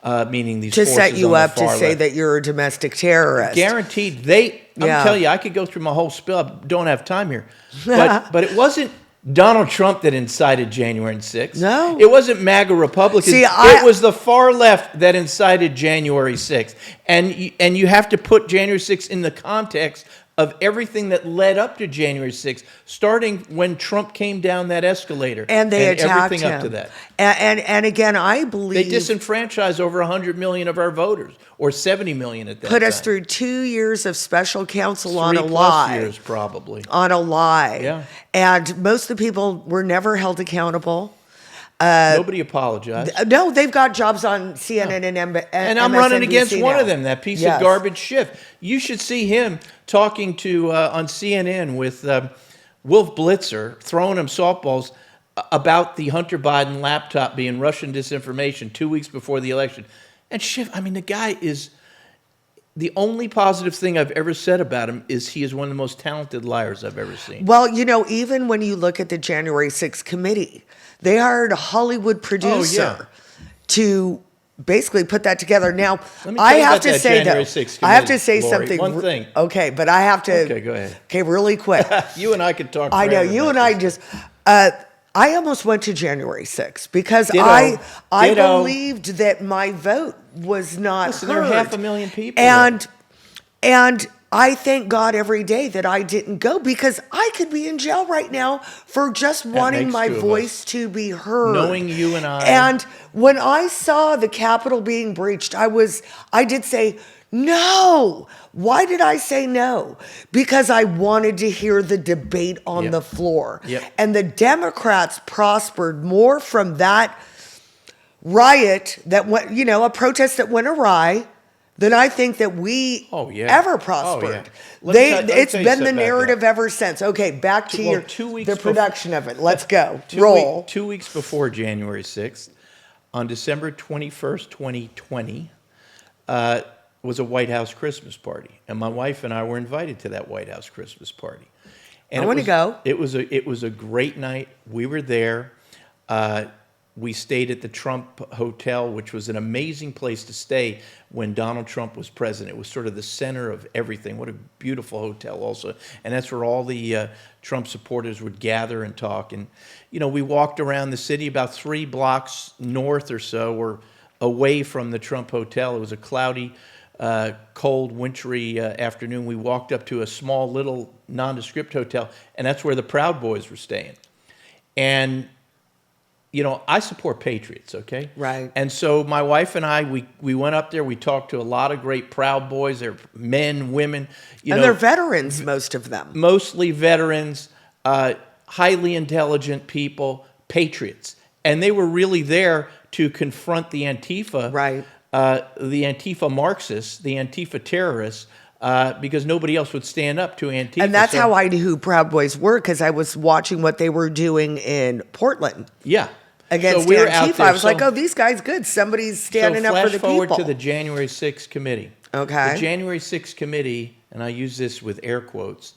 meaning these To forces set you on the up to far say left. that you're a domestic terrorist. Guaranteed. I'm Yeah. telling you, I could go through my whole spiel. I don't have time here. But it wasn't Donald Trump that incited January 6th. No. It wasn't MAGA Republicans. See, it was the far left that incited January 6th. And you have to put January 6th in the context of everything that led up to January 6th, starting when Trump came down that escalator. And they attacked everything him. up to that. And again, I believe They disenfranchised over 100 million of our voters, or 70 million at that put time. us through 2 years of special counsel on a 3+ lie. years, probably. On a lie. Yeah. And most of the people were never held accountable. Nobody apologized. No, they've got jobs on CNN and And I'm running against MSNBC one now. of them, that piece Yes. of garbage Schiff. You should see him talking to on CNN with Wolf Blitzer, throwing him softballs about the Hunter Biden laptop being Russian disinformation 2 weeks before the election. And Schiff, I mean, the guy is The only positive thing I've ever said about him is he is one of the most talented liars I've ever seen. Well, even when you look at the January 6th committee, they hired a Hollywood producer to basically put that together. Now, Let me tell I you have about to that say January though, 6th I have to committee, say Lori. something. One thing. Okay, but I have to. Okay, go ahead. Okay, really quick. You and I could talk. I know forever you about and I this. just. I almost went to January 6th because Ditto. I Ditto. believed that my vote was not Listen, heard. there are 500,000 people And I thank God every day that I didn't go because I could be in jail right now for just wanting makes my two of voice us. to be heard. Knowing you and I. And when I saw the Capitol being breached, I did say, no. Why did I say no? Because I wanted to hear the debate on Yep. the floor. Yep. And the Democrats prospered more from that riot that went, a protest that went awry than I think that we ever prospered. It's been the narrative ever since. Okay, back to 2 weeks the production of it. Let's go. 2 weeks before January 6th, on December 21st, 2020, was a White House Christmas party, and my wife and I were invited to that White House Christmas party. And I want to go. It was a great night. We were there. We stayed at the Trump Hotel, which was an amazing place to stay when Donald Trump was president. It was sort of the center of everything. What a beautiful hotel also. And that's where all the Trump supporters would gather and talk. And, we walked around the city about 3 blocks north or so, or away from the Trump Hotel. It was a cloudy, cold, wintry afternoon. We walked up to a small, little, nondescript hotel, and that's where the Proud Boys were staying. And I support patriots, okay? Right. And so my wife and I, we went up there. We talked to a lot of great Proud Boys. They're men, women. And they're veterans, most of them. Mostly veterans, highly intelligent people, patriots. And they were really there to confront the Antifa, Right. The Antifa Marxists, the Antifa terrorists, because nobody else would stand up to Antifa. And that's how I knew who Proud Boys were, because I was watching what they were doing in Portland. Yeah. Against So we were Antifa. out there. I was like, oh, these guys good. Somebody's standing up for the flash forward people. to the January 6th committee. Okay. The January 6th committee, and I use this with air quotes,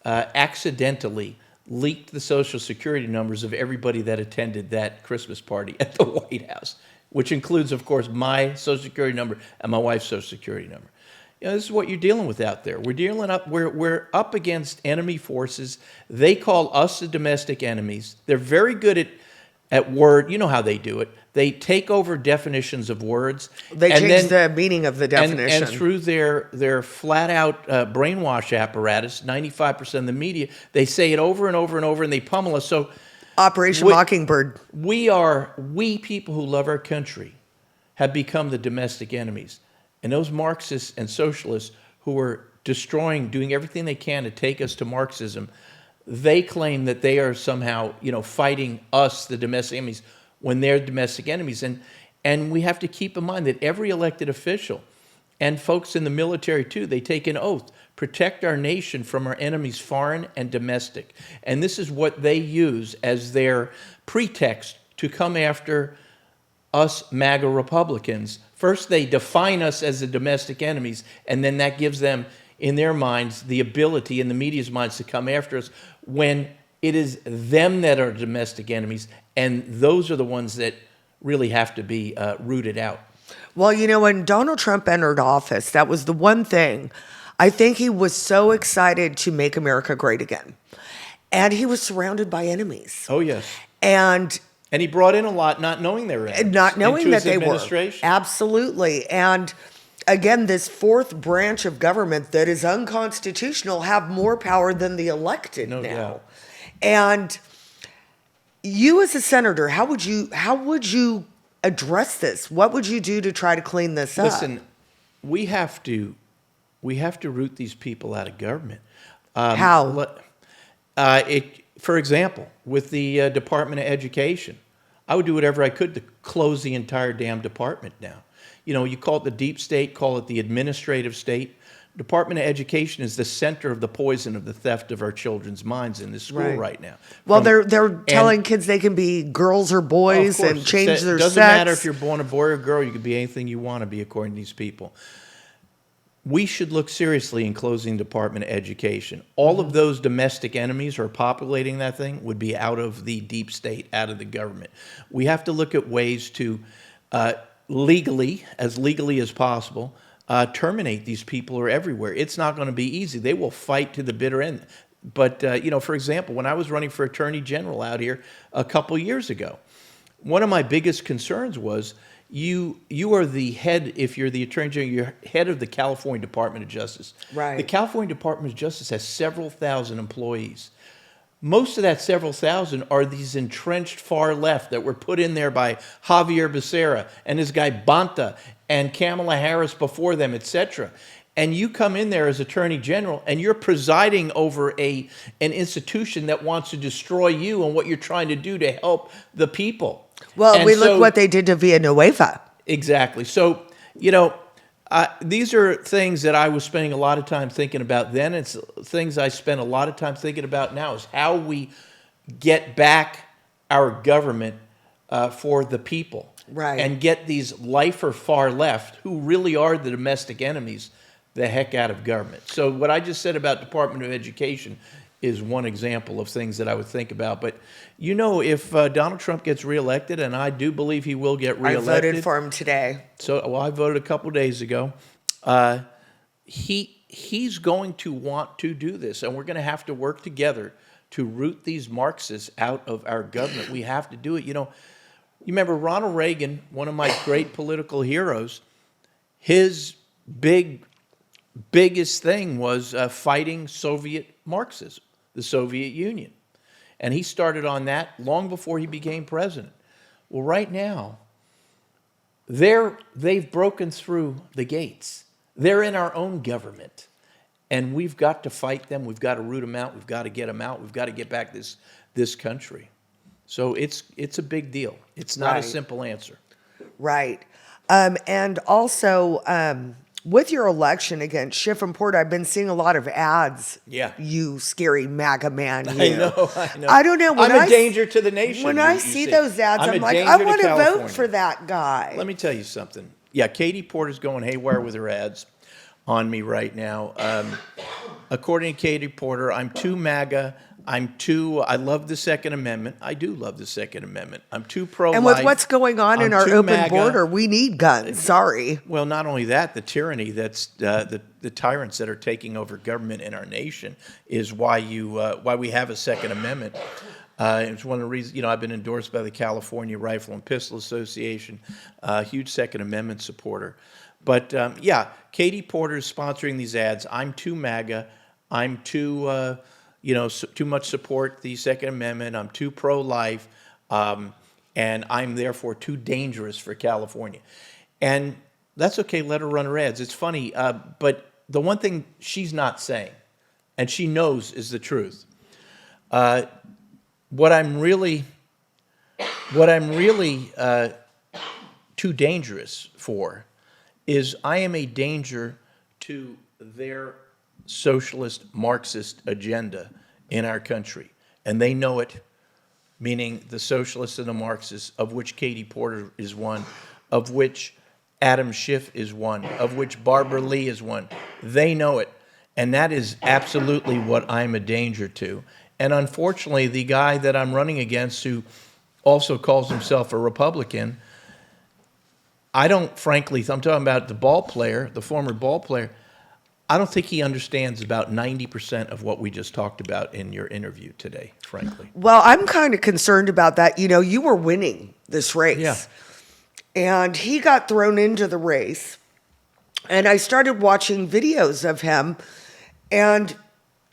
accidentally leaked the Social Security numbers of everybody that attended that Christmas party at the White House, which includes, of course, my Social Security number and my wife's Social Security number. This is what you're dealing with out there. We're up against enemy forces. They call us the domestic enemies. They're very good at word. You know how they do it. They take over definitions of words. They change the meaning of the definition. And through their flat-out brainwash apparatus, 95% of the media, they say it over and over and over, and they pummel us. So Operation Mockingbird. We people who love our country have become the domestic enemies. And those Marxists and socialists who are doing everything they can to take us to Marxism, they claim that they are somehow, fighting us, the domestic enemies, when they're domestic enemies. And we have to keep in mind that every elected official, and folks in the military too, they take an oath, protect our nation from our enemies, foreign and domestic. And this is what they use as their pretext to come after us MAGA Republicans. First, they define us as the domestic enemies, and then that gives them, in their minds, the ability, in the media's minds, to come after us when it is them that are domestic enemies, and those are the ones that really have to be rooted out. Well, when Donald Trump entered office, that was the one thing. I think he was so excited to make America great again. And he was surrounded by enemies. Oh, yes. And he brought in a lot not knowing they were enemies. Not knowing that they were. Administration. Absolutely. And again, this fourth branch of government that is unconstitutional have more power than the elected No now. doubt. And you as a senator, how would you address this? What would you do to try to clean this up? Listen, we have to root these people out of government. How? For example, with the Department of Education, I would do whatever I could to close the entire damn department down. You call it the deep state, call it the administrative state. Department of Education is the center of the poison of the theft of our children's minds in this school right now. Well, they're telling kids they can be girls or boys and change their sex. It doesn't matter if you're born a boy or a girl. You can be anything you want to be, according to these people. we should look seriously in closing Department of Education. All of those domestic enemies who are populating that thing would be out of the deep state, out of the government. We have to look at ways to legally as possible, terminate these people who are everywhere. It's not going to be easy. They will fight to the bitter end. But, for example, when I was running for Attorney General out here a couple years ago, one of my biggest concerns was you are the head, if you're the Attorney General, you're head of the California Department of Justice. Right. The California Department of Justice has several thousand employees. Most of that several thousand are these entrenched far left that were put in there by Javier Becerra and this guy Bonta and Kamala Harris before them, etc. And you come in there as Attorney General and you're presiding over an institution that wants to destroy you and what you're trying to do to help the people. Well, And look what they did to Villanueva. Exactly. So, these are things that I was spending a lot of time thinking about then. It's things I spend a lot of time thinking about now is how we get back our government for the people. Right. And get these lifer far left, who really are the domestic enemies, the heck out of government. So what I just said about Department of Education is one example of things that I would think about. But, if Donald Trump gets reelected, and I do believe he will get reelected. I voted for him today. So, I voted a couple days ago. He's going to want to do this, and we're going to have to work together to root these Marxists out of our government. We have to do it. You remember Ronald Reagan, one of my great political heroes, his biggest thing was fighting Soviet Marxism, the Soviet Union. And he started on that long before he became president. Well, right now, they've broken through the gates. They're in our own government. And we've got to fight them. We've got to root them out. We've got to get them out. We've got to get back this country. So it's a big deal. It's not a simple answer. Right. And also, with your election against Schiff and Porter, I've been seeing a lot of ads. Yeah. You scary MAGA man. You. I know. I don't know. I'm a danger to the nation. When I see those ads, I'm like, I want to vote for that guy. Let me tell you something. Yeah, Katie Porter's going haywire with her ads on me right now. According to Katie Porter, I'm too MAGA. I love the Second Amendment. I do love the Second Amendment. I'm too pro-life. And with what's going on in our open MAGA. border, we need guns. Sorry. Well, not only that, the tyranny that's the tyrants that are taking over government in our nation is why we have a Second Amendment. It's one of the reasons, I've been endorsed by the California Rifle and Pistol Association, a huge Second Amendment supporter. But Katie Porter's sponsoring these ads. I'm too MAGA. I'm too too much support the Second Amendment. I'm too pro-life, and I'm therefore too dangerous for California. And that's okay. Let her run her ads. It's funny, but the one thing she's not saying, and she knows is the truth. What I'm really too dangerous for is I am a danger to their socialist Marxist agenda in our country. And they know it, meaning the socialists and the Marxists, of which Katie Porter is one, of which Adam Schiff is one, of which Barbara Lee is one. They know it. And that is absolutely what I'm a danger to. And unfortunately, the guy that I'm running against, who also calls himself a Republican, I'm talking about the former ball player, I don't think he understands about 90% of what we just talked about in your interview today, frankly. Well, I'm kind of concerned about that. You were winning this race. Yeah. And he got thrown into the race. And I started watching videos of him. And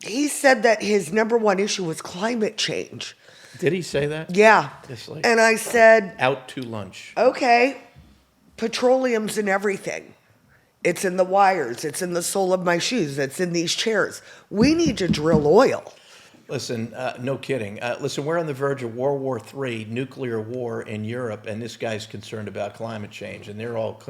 he said that his number one issue was climate change. Did he say that? Yeah. And I said, out to lunch. Okay, petroleum's in everything. It's in the wires. It's in the sole of my shoes. It's in these chairs. We need to drill oil. Listen, no kidding. Listen, we're on the verge of World War III, nuclear war in Europe, and this guy's concerned about climate change, and they're all,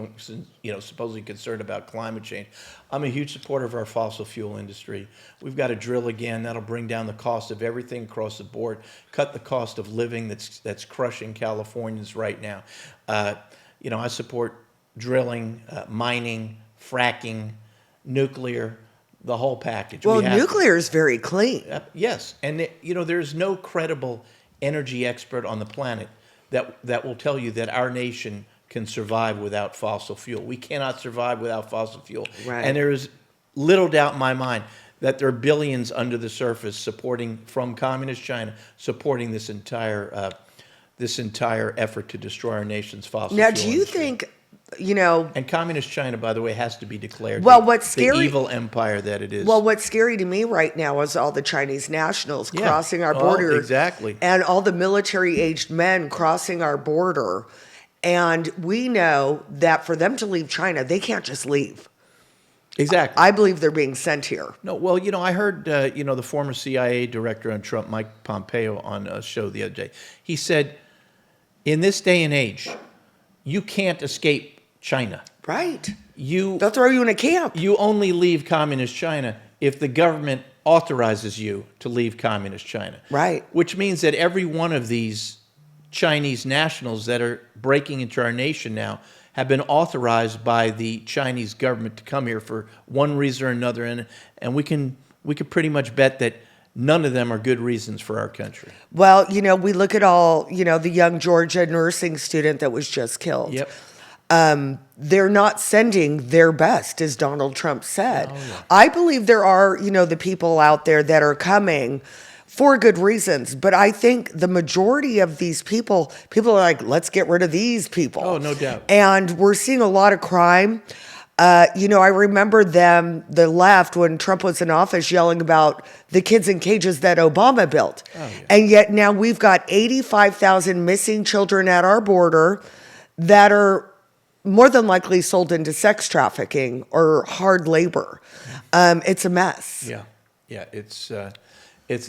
supposedly concerned about climate change. I'm a huge supporter of our fossil fuel industry. We've got to drill again. That'll bring down the cost of everything across the board, cut the cost of living that's crushing Californians right now. I support drilling, mining, fracking, nuclear, the whole package. Well, We have to. nuclear is very clean. Yes, and there's no credible energy expert on the planet that will tell you that our nation can survive without fossil fuel. We cannot survive without fossil fuel. Right. And there is little doubt in my mind that there are billions under the surface from communist China supporting this entire effort to destroy our nation's fossil Now, fuel do you industry. think, And communist China, by the way, has to be declared Well, the, what's scary- the evil empire that it is. well, what's scary to me right now is all the Chinese nationals Yeah. crossing our Oh, border. exactly. And all the military-aged men crossing our border. And we know that for them to leave China, they can't just leave. Exactly. I believe they're being sent here. No, well, I heard, the former CIA director on Trump, Mike Pompeo, on a show the other day. He said, in this day and age, you can't escape China. Right. You They'll throw you in a camp. you only leave communist China if the government authorizes you to leave communist China. Right. Which means that every one of these Chinese nationals that are breaking into our nation now have been authorized by the Chinese government to come here for one reason or another, and we can pretty much bet that none of them are good reasons for our country. Well, we look at all, the young Georgia nursing student that was just killed. Yep. They're not sending their best, as Donald Trump said. Oh, yeah. I believe there are, the people out there that are coming for good reasons. But I think the majority of these people are like, let's get rid of these people. Oh, no doubt. And we're seeing a lot of crime. I remember the left, when Trump was in office, yelling about the kids in cages that Obama built. Oh, yeah. And yet now we've got 85,000 missing children at our border that are more than likely sold into sex trafficking or hard labor. It's a mess. Yeah, yeah, it's a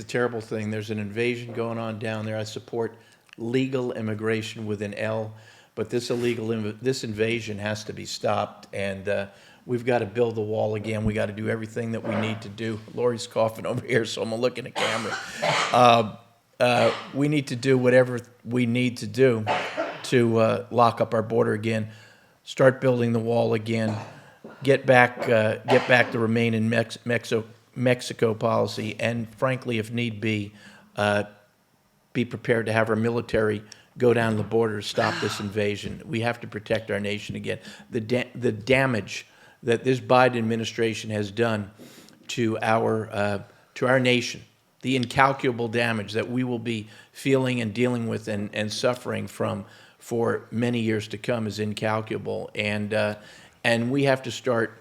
terrible thing. There's an invasion going on down there. I support legal immigration with an L, but this invasion has to be stopped, and we've got to build the wall again. We got to do everything that we need to do. Lori's coughing over here, so I'm gonna look in the camera. We need to do whatever we need to do to lock up our border again, start building the wall again, get back the Remain in Mexico policy, and frankly, if need be prepared to have our military go down to the border to stop this invasion. We have to protect our nation again. The damage that this Biden administration has done to our nation, the incalculable damage that we will be feeling and dealing with and suffering from for many years to come is incalculable. And we have to start,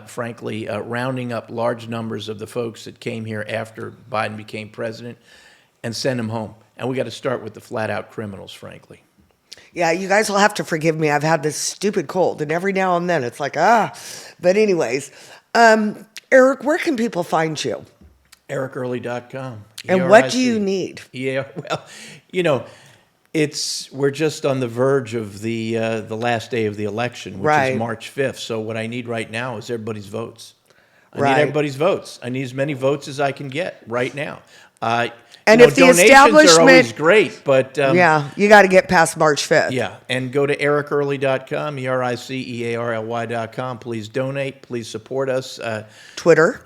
frankly, rounding up large numbers of the folks that came here after Biden became president and send them home. And we got to start with the flat-out criminals, frankly. Yeah, you guys will have to forgive me. I've had this stupid cold, and every now and then it's like, But anyways, Eric, where can people find you? EricEarly.com. And what do you need? Yeah, well, we're just on the verge of the last day of the election, which Right. is March 5th. So what I need right now is everybody's votes. I Right. need everybody's votes. I need as many votes as I can get right now. And if the donations establishment- are always great, but Yeah, you got to get past March 5th. yeah, and go to ericearly.com, ERICEARLY.com. Please donate. Please support us. Twitter.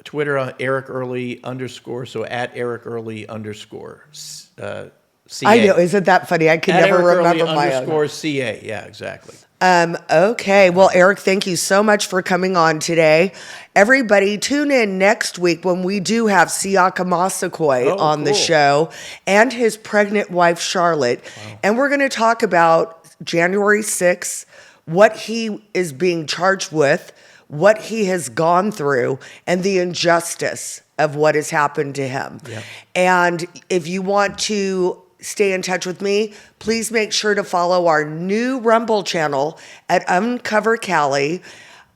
Twitter on Eric Early _ so at Eric Early _ CA. I know. Isn't that funny? I can At never Eric remember Early my own. _ CA. Yeah, exactly. Okay. Well, Eric, thank you so much for coming on today. Everybody, tune in next week when we do have Siaka Masakoi on the cool. show and his pregnant wife, Charlotte. Wow. And we're going to talk about January 6th, what he is being charged with, what he has gone through, and the injustice of what has happened to him. Yep. And if you want to stay in touch with me, please make sure to follow our new Rumble channel at Uncover Cali.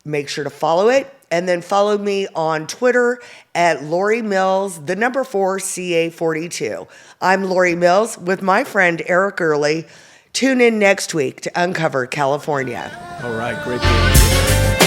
Make sure to follow it, and then follow me on Twitter at Lori Mills, the number 4 CA42. I'm Lori Mills with my friend Eric Early. Tune in next week to Uncover California. All right, great being with you.